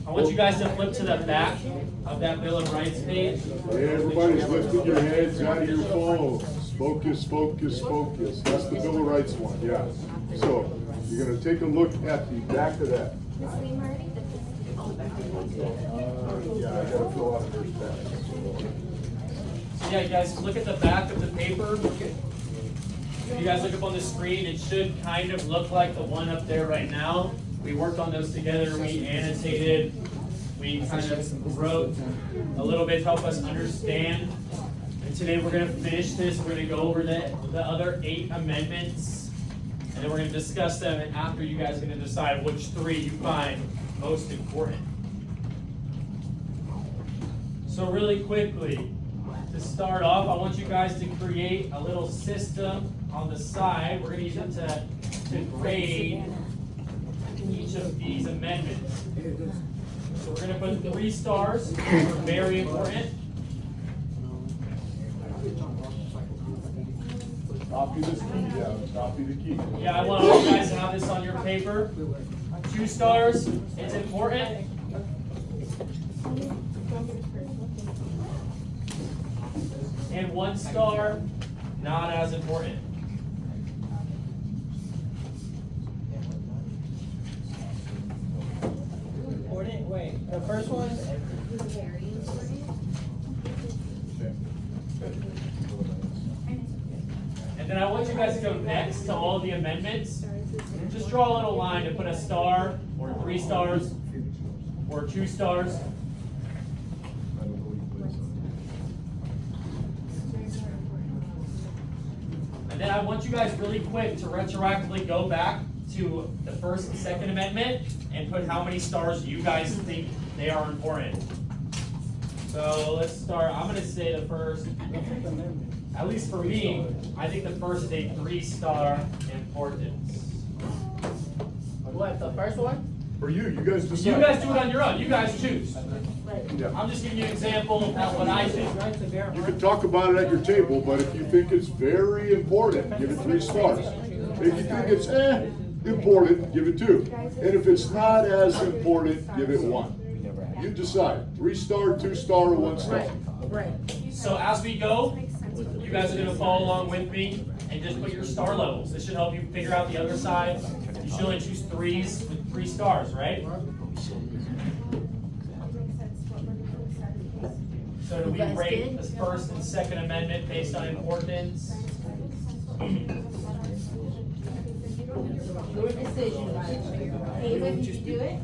I want you guys to flip to the back of that Bill of Rights page. Hey, everybody's lifting your heads out of your phones. Focus, focus, focus. That's the Bill of Rights one, yeah. So, you're gonna take a look at the back of that. Yeah, I gotta fill out their stats. So yeah, guys, look at the back of the paper. If you guys look up on the screen, it should kind of look like the one up there right now. We worked on those together, we annotated, we kind of wrote a little bit to help us understand. And today we're gonna finish this, we're gonna go over the other 8 amendments, and then we're gonna discuss them, and after you guys are gonna decide which 3 you find most important. So really quickly, to start off, I want you guys to create a little system on the side. We're going to use it to grade each of these amendments. So we're going to put 3 stars, which are very important. Copy this key down, copy the key. Yeah, I want all you guys to have this on your paper. 2 stars, it's important. And 1 star, not as important. Important? Wait, the first one? And then I want you guys to go next to all the amendments. Just draw a little line to put a star, or 3 stars, or 2 stars. And then I want you guys really quick to retroactively go back to the first and second amendment and put how many stars you guys think they are important. So let's start. I'm going to say the first, at least for me, I think the first is a 3-star importance. What, the first one? For you guys decide. You guys do it on your own. You guys choose. Yeah. I'm just giving you an example of what I think. You can talk about it at your table, but if you think it's very important, give it 3 stars. If you think it's important, give it 2. And if it's not as important, give it 1. You decide. 3-star, 2-star, or 1 star. Right. So as we go, you guys are going to follow along with me and just put your star levels. This should help you figure out the other side. You should only choose 3s with 3 stars, right? So do we rate the first and second amendment based on importance? Your decision. Ava, did you do it?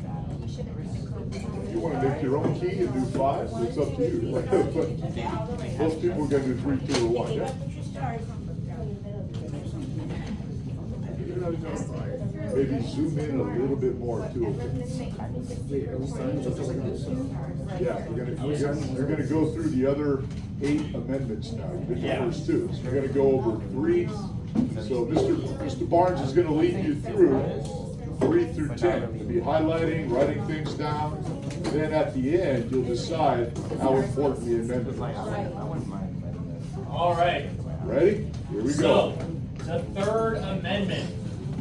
If you want to make your own key and do 5, it's up to you. Most people are going to do 3, 2, or 1. Yeah? Maybe zoom in a little bit more too. Yeah, you're gonna go through the other 8 amendments now. You did the first 2. So you're gonna go over 3. So Mr. Barnes is gonna lead you through 3 through 10. To be highlighting, writing things down. Then at the end, you'll decide how important the amendment is. All right. Ready? Here we So, go. the third amendment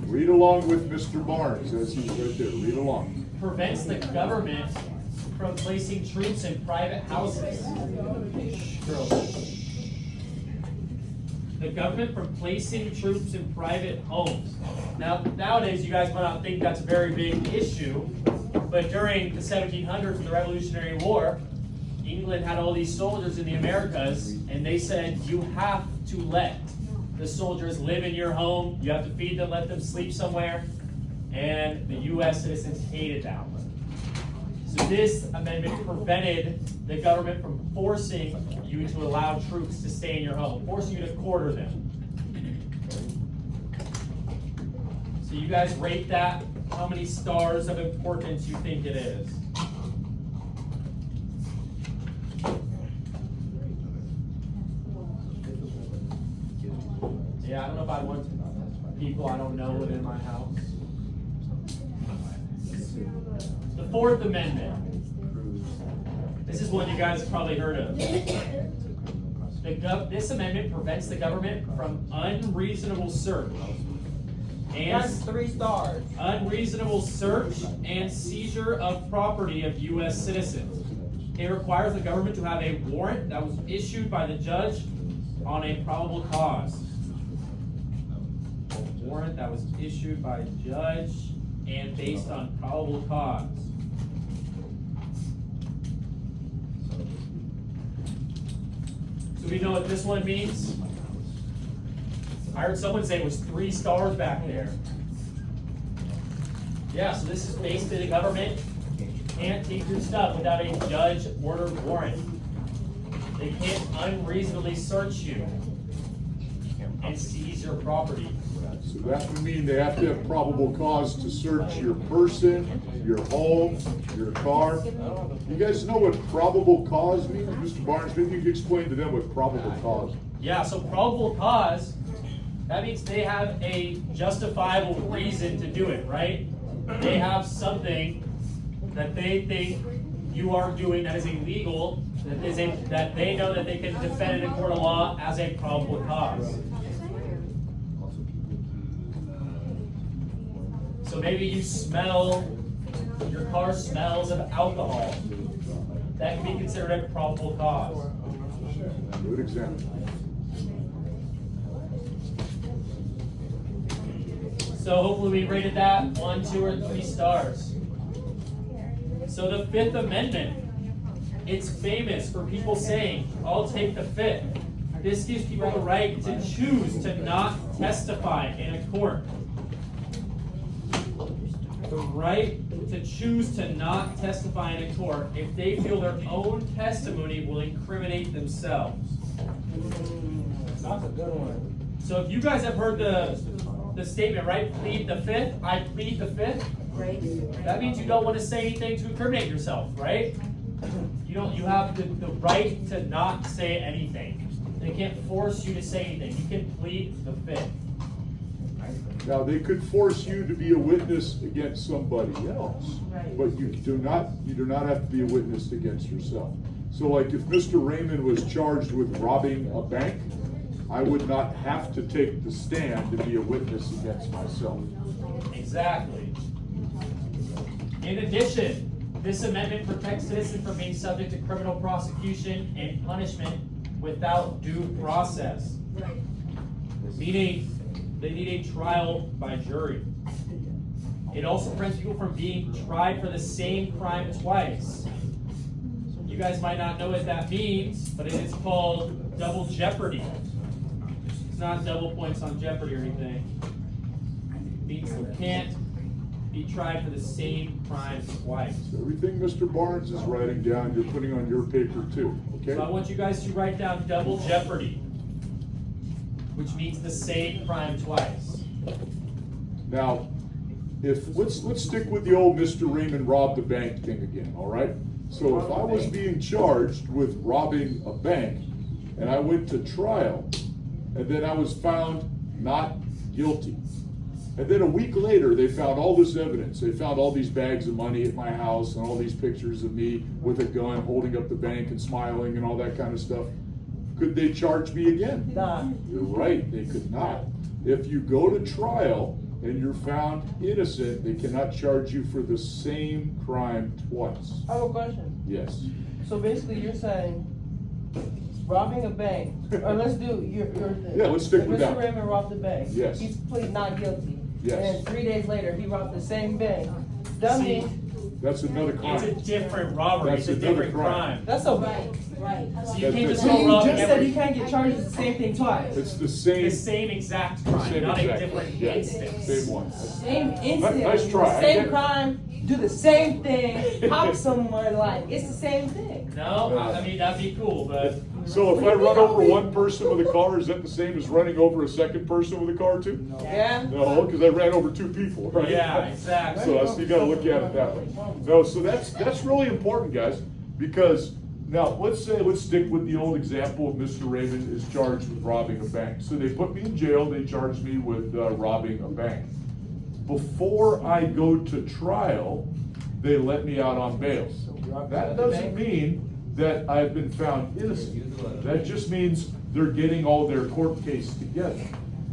Read along with Mr. Barnes as he's right there. Read along. prevents the government from placing troops in private houses. The government from placing troops in private homes. Now, nowadays, you guys might not think that's a very big issue, but during the 1700s and the Revolutionary War, England had all these soldiers in the Americas, and they said, you have to let the soldiers live in your home, you have to feed them, let them sleep somewhere, and the U.S. citizens hated that. So this amendment prevented the government from forcing you to allow troops to stay in your home, forcing you to quarter them. So you guys rate that, how many stars of importance you think it is. Yeah, I don't know if I want people I don't know live in my house. The Fourth Amendment. This is one you guys have probably heard of. This amendment prevents the government from unreasonable search That's 3 stars. unreasonable search and seizure of property of U.S. citizens. It requires the government to have a warrant that was issued by the judge on a probable cause. A warrant that was issued by a judge and based on probable cause. So we know what this one means? I heard someone say it was 3 stars back there. Yeah, so this is basically the government can't take your stuff without a judge-ordered warrant. They can't unreasonably search you and seize your property. So that would mean they have to have probable cause to search your person, your home, your car. You guys know what probable cause means? Mr. Barnes, maybe you could explain to them what probable cause. Yeah, so probable cause, that means they have a justifiable reason to do it, right? They have something that they think you are doing that is illegal, that they know that they can defend it in court of law as a probable cause. So maybe you smell, your car smells of alcohol. That can be considered a probable cause. Good example. So hopefully we rated that 1, 2, or 3 stars. So the Fifth Amendment, it's famous for people saying, I'll take the Fifth. This gives people the right to choose to not testify in a court. The right to choose to not testify in a court if they feel their own testimony will incriminate themselves. That's a good one. So if you guys have heard the statement, right? Plead the Fifth, I plead the Fifth. Right. That means you don't want to say anything to incriminate yourself, right? You have the right to not say anything. They can't force you to say anything. You can plead the Fifth. Now, they could force you to be a witness against somebody else, Right. but you do not have to be a witness against yourself. So like if Mr. Raymond was charged with robbing a bank, I would not have to take the stand to be a witness against myself. Exactly. In addition, this amendment protects citizens from being subject to criminal prosecution and punishment without due process. Right. Meaning, they need a trial by jury. It also prevents people from being tried for the same crime twice. You guys might not know what that means, but it is called double jeopardy. It's not double points on Jeopardy or anything. It means you can't be tried for the same crime twice. So everything Mr. Barnes is writing down, you're putting on your paper too, okay? So I want you guys to write down double jeopardy, which means the same crime twice. Now, let's stick with the old Mr. Raymond robbed the bank thing again, all right? So if I was being charged with robbing a bank and I went to trial and then I was found not guilty, and then a week later they found all this evidence, they found all these bags of money at my house and all these pictures of me with a gun holding up the bank and smiling and all that kind of stuff, could they charge me again? Nah. You're right, they could not. If you go to trial and you're found innocent, they cannot charge you for the same crime twice. I have a question. Yes. So basically, you're saying robbing a bank, or let's do your thing. Yeah, let's stick with that. Mr. Raymond robbed the bank. Yes. He's pleaded not guilty. Yes. And then 3 days later, he robbed the same bank. That See, means That's another crime. it's a different robbery, That's it's a another different crime. crime. that's a Right, right. So you can't just So go you robbing just said every, he can't get charged with the same thing twice. It's the the same, same exact crime, same not a exact, different yeah, instance. same one. Same incident, Nice try. I get same it. crime, do the same thing, pop someone like it's the same thing. No, I mean, that'd be cool, but So if I run over one person with a car, is that the same as running over a second person with a car too? Yeah. No, because I ran over 2 people, right? yeah, exactly. So you gotta look at it that way. No, so that's really important, guys, because now let's stick with the old example of Mr. Raymond is charged with robbing a bank. So they put me in jail, they charged me with robbing a bank. Before I go to trial, they let me out on bail. That doesn't mean that I've been found innocent. That just means they're getting all their court case together.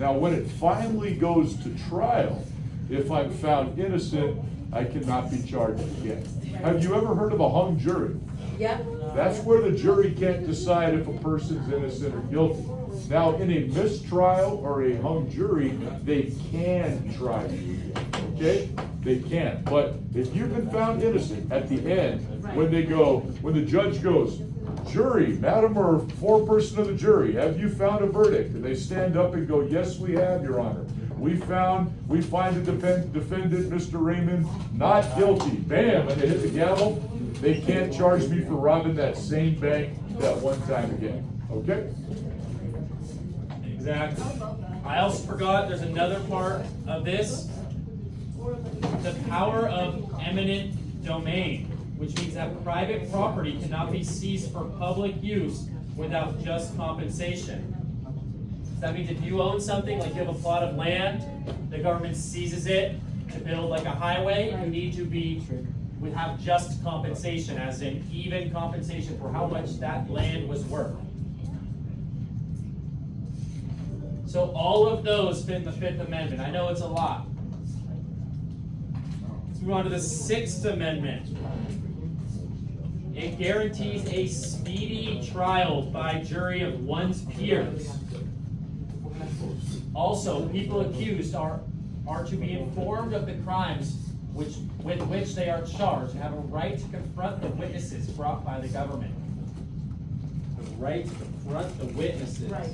Now, when it finally goes to trial, if I'm found innocent, I cannot be charged again. Have you ever heard of a hung jury? Yep. That's where the jury can't decide if a person's innocent or guilty. Now, in a mistrial or a hung jury, they can try you, okay? They can, but if you've been found innocent, at the end, when the judge goes, jury, madam or foreperson of the jury, have you found a verdict? And they stand up and go, yes, we have, Your Honor. We find the defendant, Mr. Raymond, not guilty. Bam, and they hit the gavel. They can't charge me for robbing that same bank that one time again, okay? Exactly. I also forgot, there's another part of this. The power of eminent domain, which means that private property cannot be seized for public use without just compensation. So that means if you own something, like you have a plot of land, the government seizes it to build like a highway, you need to have just compensation, as in even compensation for how much that land was worth. So all of those fit in the Fifth Amendment. I know it's a lot. Let's move on to the Sixth Amendment. It guarantees a speedy trial by jury of one's peers. Also, people accused are to be informed of the crimes with which they are charged and have a right to confront the witnesses brought by the government. The right to confront the witnesses. Right.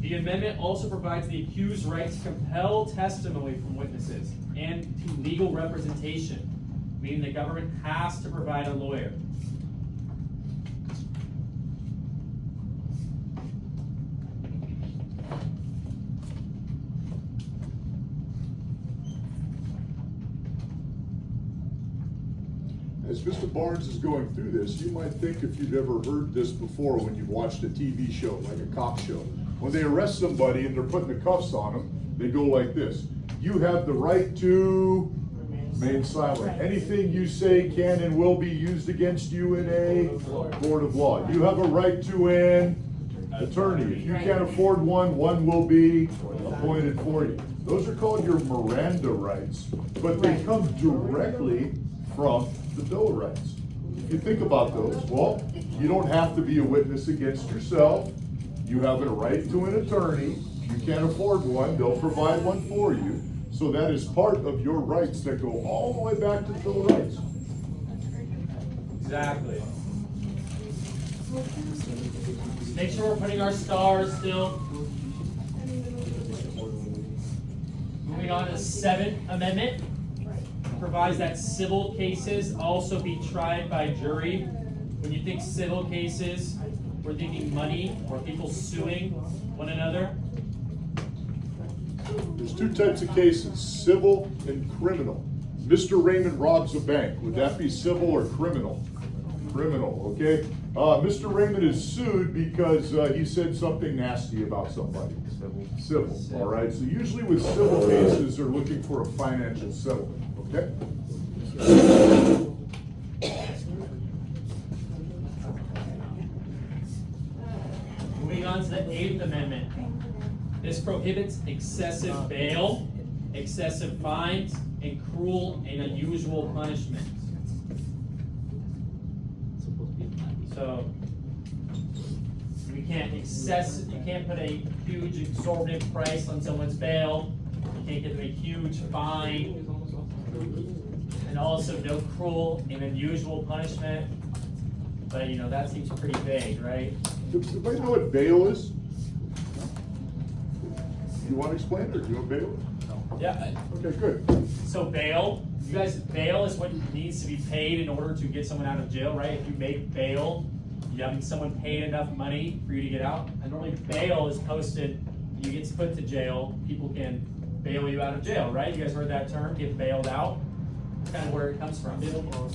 The amendment also provides the accused right to compel testimony from witnesses and to legal representation, meaning the government has to provide a lawyer. As Mr. Barnes is going through this, you might think if you've ever heard this before when you've watched a TV show, like a cop show. When they arrest somebody and they're putting the cuffs on them, they go like this. You have the right to remain silent. Anything you say can and will be used against you in a court of law. You have a right to an attorney. If you can't afford one, one will be appointed for you. Those are called your Miranda rights, but they come directly from the Bill of Rights. If you think about those, well, you don't have to be a witness against yourself. You have a right to an attorney. You can't afford one, they'll provide one for you. So that is part of your rights that go all the way back to the Bill of Rights. Exactly. Make sure we're putting our stars still. Moving on to the Seventh Amendment. Provides that civil cases also be tried by jury. When you think civil cases, we're thinking money or people suing one another. There's two types of cases, civil and criminal. Mr. Raymond robs a bank. Would that be civil or criminal? Criminal, okay? Mr. Raymond is sued because he said something nasty about somebody. Civil, all right? So usually with civil cases, they're looking for a financial settlement, okay? Moving on to the Eighth Amendment. This prohibits excessive bail, excessive fines, and cruel and unusual punishment. So you can't put a huge exorbitant price on someone's bail. You can't give them a huge fine. And also no cruel and unusual punishment. But you know, that seems pretty vague, right? Does anybody know what bail is? You want to explain it, or do you want bail? Yeah. Okay, good. So bail, you guys, bail is what needs to be paid in order to get someone out of jail, right? If you make bail, you having someone paid enough money for you to get out. And normally bail is posted, you get put to jail, people can bail you out of jail, right? You guys heard that term, get bailed out? That's kind of where it comes from.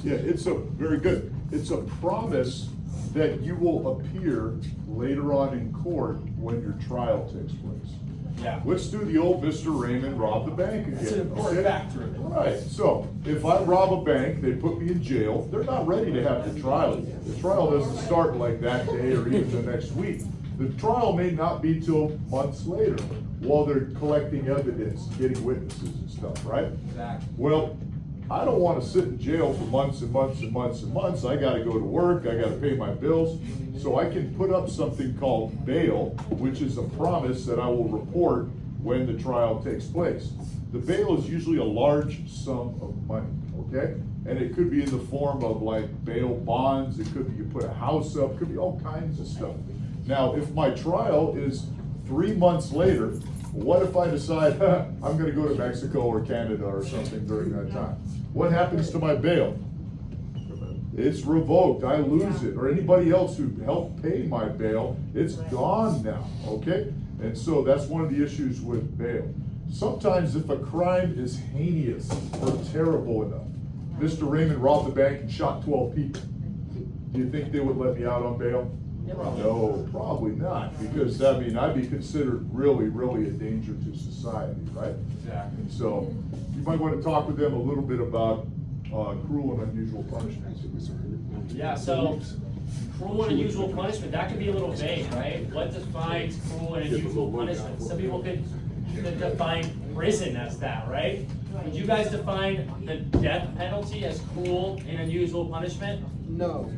Yeah, it's very good. It's a promise that you will appear later on in court when your trial takes place. Yeah. Let's do the old Mr. Raymond robbed the bank again. It's an important okay? factor of it. Right, so if I rob a bank, they put me in jail, they're not ready to have the trial yet. The trial doesn't start like that day or even the next week. The trial may not be till months later, while they're collecting evidence, getting witnesses and stuff, right? Exactly. Well, I don't wanna sit in jail for months and months and months and months. I gotta go to work, I gotta pay my bills. So I can put up something called bail, which is a promise that I will report when the trial takes place. The bail is usually a large sum of money, okay? And it could be in the form of like bail bonds, it could be you put a house up, could be all kinds of stuff. Now, if my trial is 3 months later, what if I decide, I'm gonna go to Mexico or Canada or something during that time? What happens to my bail? It's revoked, I lose it, or anybody else who helped pay my bail, it's gone now, okay? And so that's one of the issues with bail. Sometimes if a crime is heinous or terrible enough, Mr. Raymond robbed the bank and shot 12 people, do you think they would let me out on bail? No, probably not, because I mean, I'd be considered really, really a danger to society, right? Exactly. And so, you might want to talk with them a little bit about cruel and unusual punishments. Yeah, so cruel and unusual punishment, that could be a little vague, right? What defines cruel and unusual punishment? Some people could define prison as that, right? Would you guys define the death penalty as cruel and unusual punishment? No.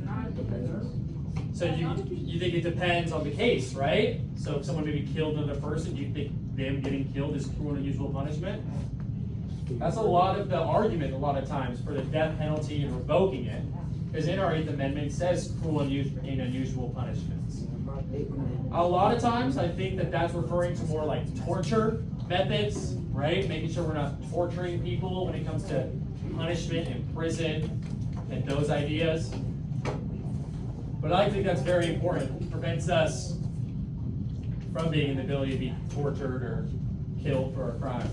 So you think it depends on the case, right? So if someone maybe killed another person, do you think them getting killed is cruel and unusual punishment? That's a lot of the argument a lot of times for the death penalty and revoking it. Because in our 8th Amendment it says cruel and unusual punishments. A lot of times I think that that's referring to more like torture methods, right? Making sure we're not torturing people when it comes to punishment and prison and those ideas. But I think that's very important. It prevents us from being in the ability to be tortured or killed for a crime.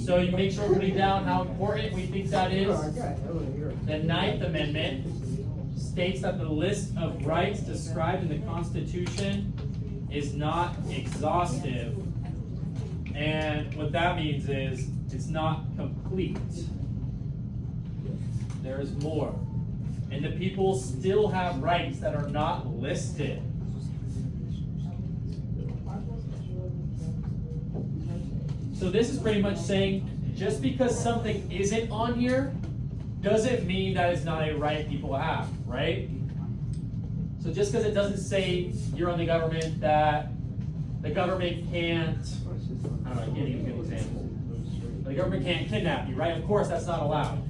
So you make sure we're putting down how important we think that is. The 9th Amendment states that the list of rights described in the Constitution is not exhaustive. And what that means is it's not complete. There is more. And the people still have rights that are not listed. So this is pretty much saying, just because something isn't on here, doesn't mean that it's not a right people have, right? So just because it doesn't say you're on the government, that the government can't, I don't know, I can't even give an example. The government can't kidnap you, right? Of course, that's not allowed.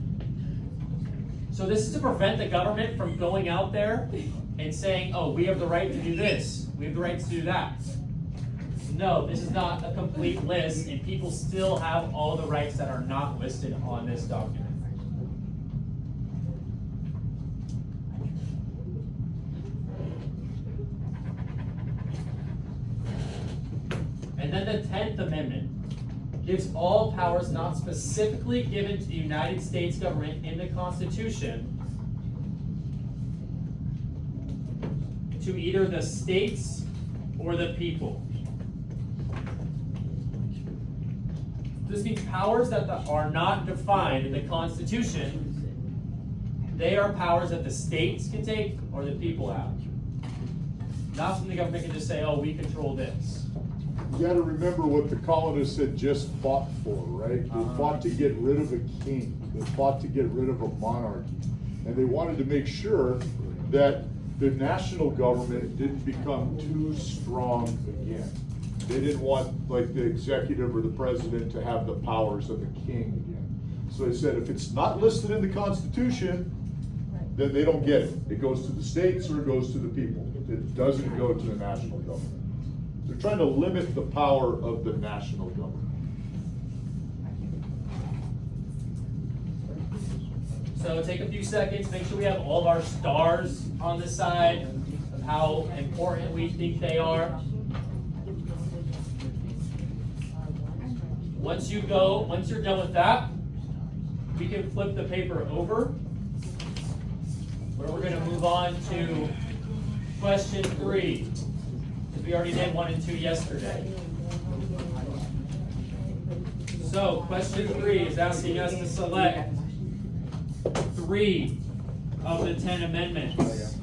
So this is to prevent the government from going out there and saying, oh, we have the right to do this, we have the right to do that. No, this is not a complete list, and people still have all the rights that are not listed on this document. And then the 10th Amendment gives all powers not specifically given to the United States government in the Constitution to either the states or the people. This means powers that are not defined in the Constitution, they are powers that the states can take or the people have. Not something the government can just say, oh, we control this. You gotta remember what the colonists had just fought for, right? They fought to get rid of a king, they fought to get rid of a monarchy. And they wanted to make sure that the national government didn't become too strong again. They didn't want like the executive or the president to have the powers of the king again. So they said if it's not listed in the Constitution, then they don't get it. It goes to the states or it goes to the people. It doesn't go to the national government. They're trying to limit the power of the national government. So take a few seconds, make sure we have all of our stars on the side of how important we think they are. Once you're done with that, we can flip the paper over, where we're going to move on to question 3, because we already did 1 and 2 yesterday. So, question 3 is asking us to select 3 of the 10 amendments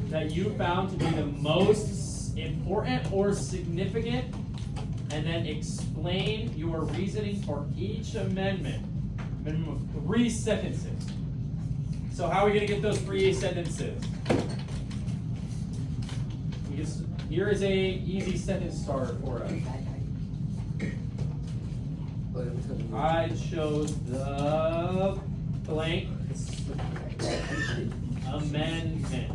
that you found to be the most important or significant, and then explain your reasoning for each amendment. Minimum of 3 sentences. So how are we going to get those 3 sentences? Here is a easy sentence starter for us. I chose the blank amendment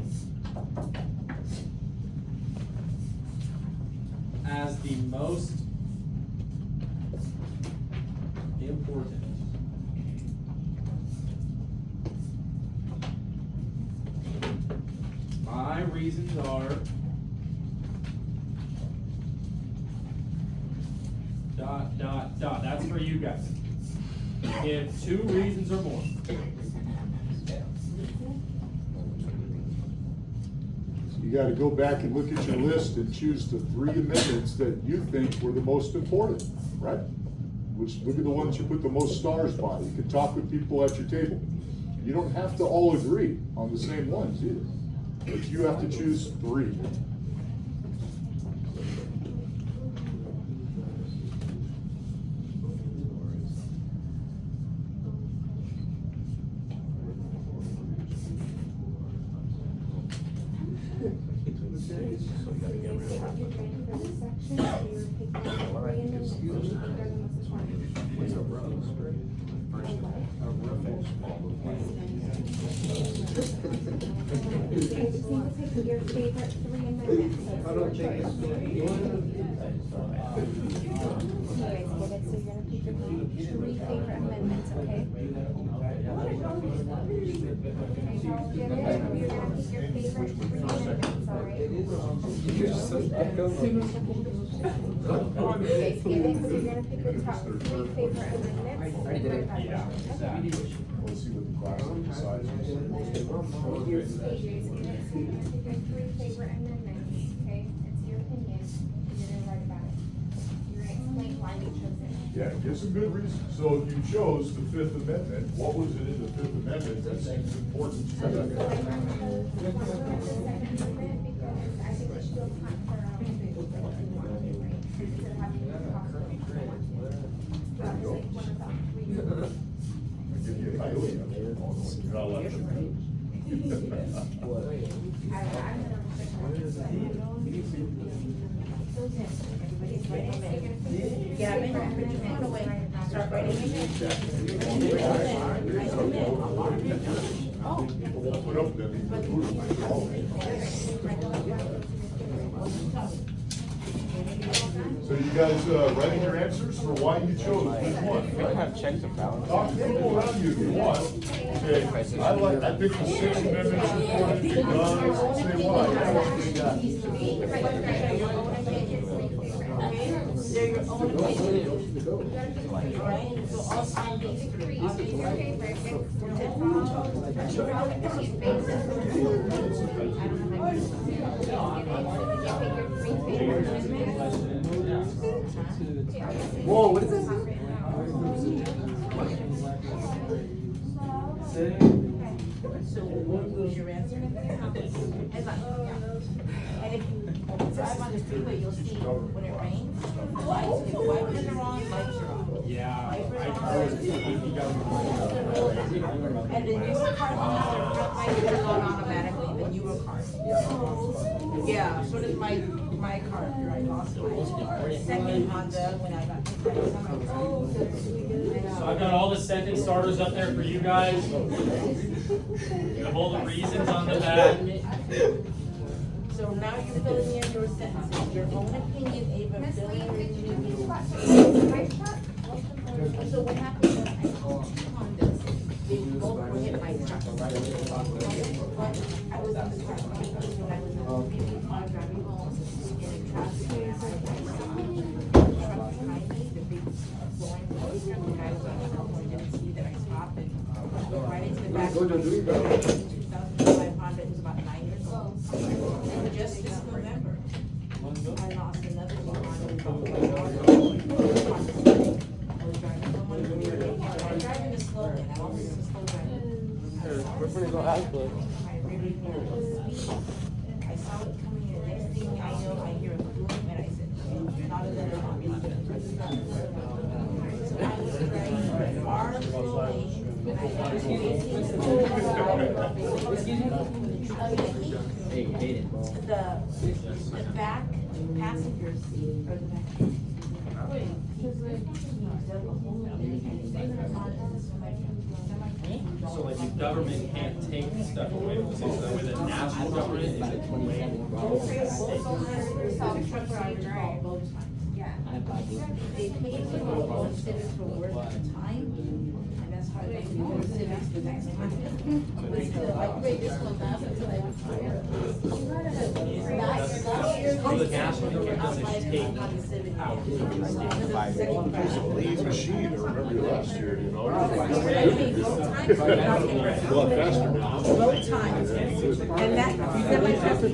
as the most important. My reasons are dot, dot, dot. That's for you guys. Give 2 reasons or more. You gotta go back and look at your list and choose the 3 amendments that you think were the most important, right? Which, look at the ones you put the most stars by. You can talk with people at your table. You don't have to all agree on the same ones either, but you have to choose 3. Your favorite 3 amendments. I don't think it's You guys get it, so you're gonna pick your 3 favorite amendments, okay? Okay, y'all get it? You're gonna pick your favorite 3 amendments, alright? You guys get it, so you're gonna pick your top 3 favorite amendments. Yeah, exactly. Let's see what the class decides. You guys get it, so you're gonna pick your 3 favorite amendments, okay? It's your opinion, and you're gonna write about it. You're gonna explain why you chose it. Yeah, give some good reasons. So if you chose the 5th Amendment, what was it in the 5th Amendment that seems important to So I you? chose the Second Amendment because I think we should account for our own food, like we want to, right? Instead of having to cost them. That was like one of the reasons. Give you a coyote. You're not allowed to. I'm gonna Everybody's writing. Yeah, put your phone away. Start writing it. Put up them. So you guys writing your answers for why you chose which one, right? Have checks and balances. Talk to people around you if you want. Okay, I think the 6th Amendment is important because, say why. They're your own opinion. Right? So all sign these 3. These are your favorites. I Whoa, what is this? So what was your answer? And if you drive on the freeway, you'll see when it rains, lights, if the wipers are on, lights are on. Yeah. And the newer cars now, their front lights turn on automatically, the newer cars. Yeah, so does my car, I lost my second Honda when I got hit by So I've got all the sentence starters up there for you guys. You have all the reasons on the back. So now you're filling in your sentences, your own opinion, Ava, filling in. So what happened was I told two Hondas, they both were hit by trucks. I was in the truck, when I was in 55 driving home, in a truck, and I had the truck behind me, the big flooring truck, the guy was on the phone, didn't see that I stopped and went right into the back. 2005 Honda, it was about 9 years old. And just this November, I lost another Honda. go output. I really speed. I saw it coming in, next thing I know, I hear a boom, and I said, not another one. So I was driving far away, and I had to the back passenger seat, or the back. So like the government can't take stuff away from us, so that with the national government, is it way? Truck drivers all the time. Yeah. They pay for all civics for work at a time, and that's how they do their civics the next time. But still, I grade this one last until I retire. So the national government doesn't take out. Lean machine, I remember you last year, you know? Road A lot faster now. time, and that semi-traffic.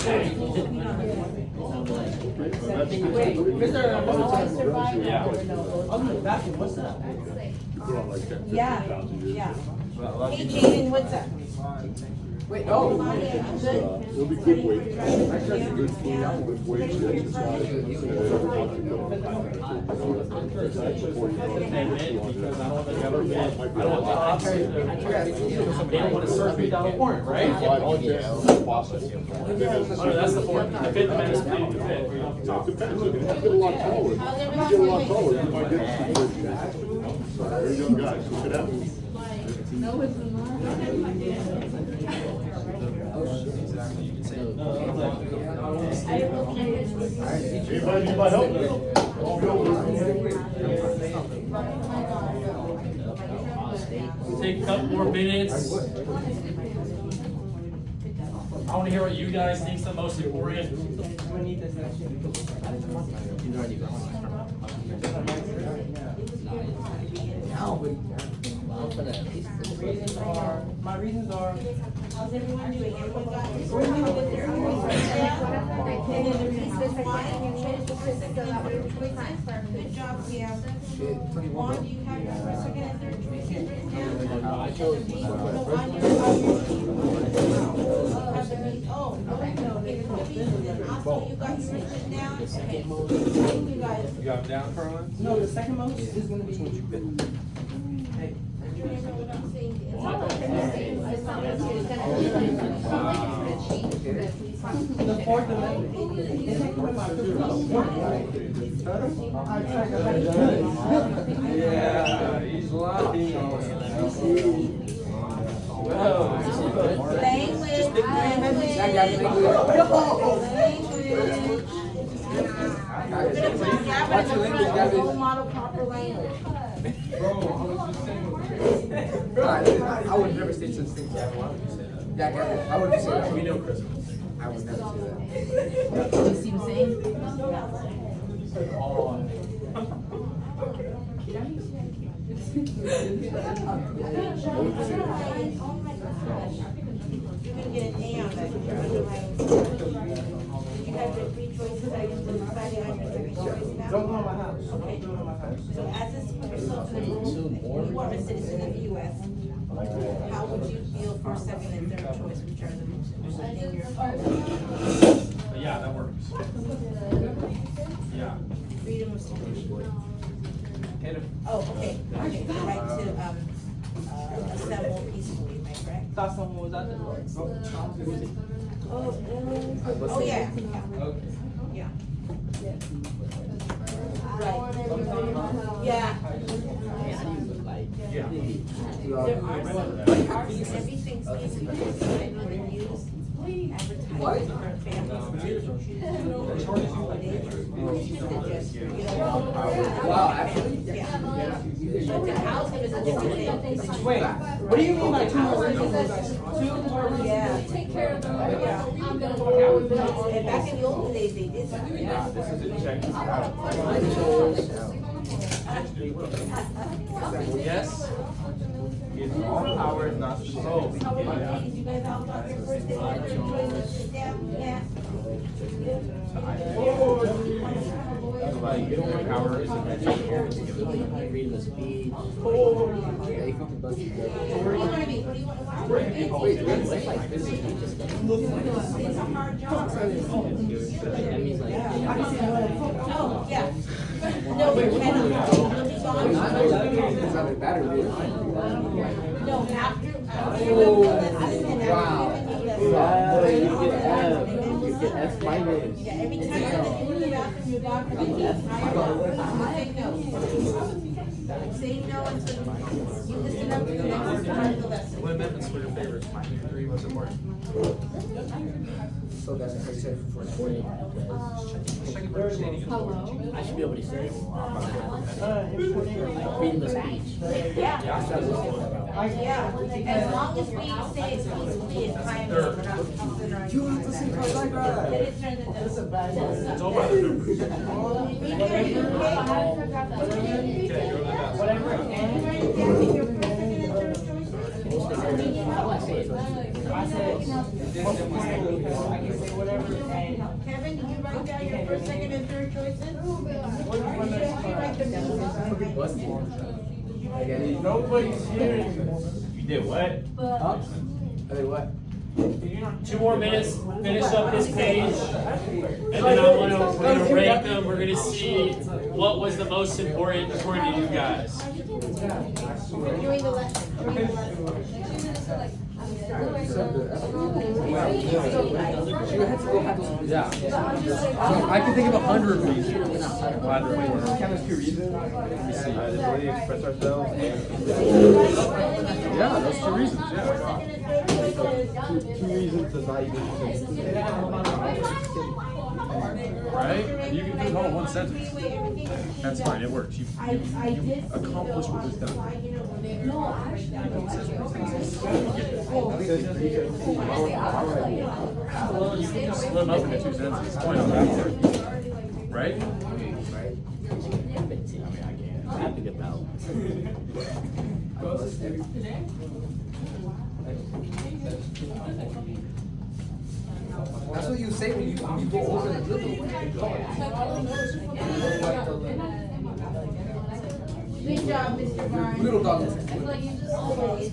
Wait, Mr. Gonzalez survived? Yeah. Oh, no, vacuum, what's that? You put on like 10, 15 Yeah, pounds a year. yeah. Hey Jaden, what's up? Wait, oh. It'll be good weight. Good food, good weights, exercise. Because I don't want the government, I don't want the they don't want to serve me without a warrant, right? Possible. Oh, that's the fourth, the fifth amendment is pleading the fifth. It depends, if you get a lot taller, you might get some good. Very young guys, look at that. Anybody need my help? Take a couple more minutes. I want to hear what you guys think's the most important. My reasons are, How's everyone doing? Everyone got this? We're doing with their and then the reasons why you chose the first, second, and third choices. Good job, Pam. Juan, do you have your first, second, and third choices written down? I chose the one you're have the reason. Oh, okay. Okay, the reasons, and also you got yours written down? Okay. Thank you guys. You got them down, Carlin? no, the second most is gonna be. Hey. You remember what I'm saying? The Fourth Amendment. It's like when my food was Yeah, he's lucky. Role model proper language. I would never say such things. Yeah, I would say that. We know Chris. I would never say that. You see what I'm saying? You're gonna get an A on that. You're underlining. You have your three choices. Are you still deciding on your second choice now? Don't go in my house. Okay. Don't go in my house. So as this put yourself in the role, you are a citizen of the US. How would you feel for second and third choice, which are the most in your But yeah, that works. Yeah. freedom of speech? Oh, okay. Okay, the right to assemble peacefully, am I correct? Thought someone was out there. Oh, yeah. Yeah. Right. Yeah. There are some, everything's basically decided on the news, advertising for families. Wow, actually? Yeah. But the house is a different thing. Wait, what do you mean by two more reasons? Yeah. Take care of them. Yeah. I'm gonna work out. And back in the old days, they did that. This is a check. Yes? All power is not How about ladies, you guys all got your first day, third choices, sit down, yeah? like power is Reading the speech. Yeah, you can both do that. What do you wanna be? What do you want? Wait, It's like this is just It's a hard job. that means like Oh, yeah. No, we cannot. It's not a battery. No, after you're done with the lesson, and Wow. after you you get F minus. Yeah, every time you're in the bathroom, you're down to the key. Say no until you listen up to the next part of the lesson. What amendments were your favorites? My three most important. So that's what I said for 20. I should be able to say reading the speech. Yeah. Yeah, as long as we say it's peacefully, it's fine. We're not considering. You have to sing cause like that. Then it turns into. It's a bad one. It's all about the numbers. Be careful, Whatever. How do I say it? I said, I can say whatever. Kevin, did you write down your first, second, and third choices? Are you sure you write them down? What? Again? Nobody's hearing you. You did what? Huh? I mean, what? 2 more minutes, finish up this page, and then we're gonna rank them, we're gonna see what was the most important according to you guys. Doing the lesson, doing the lesson. Yeah. So I can think of 100 reasons. Chemistry reasons. Ability to express ourselves Yeah, those 2 reasons. Yeah. two reasons to not even Right? You can do it all in one sentence. That's fine. It works. You accomplish what was done. Split them up into 2 sentences. Why not that part? Right? I have to get that one. That's what you say when you go over the little. Good job, Mr. Barnes. Little dog. Always.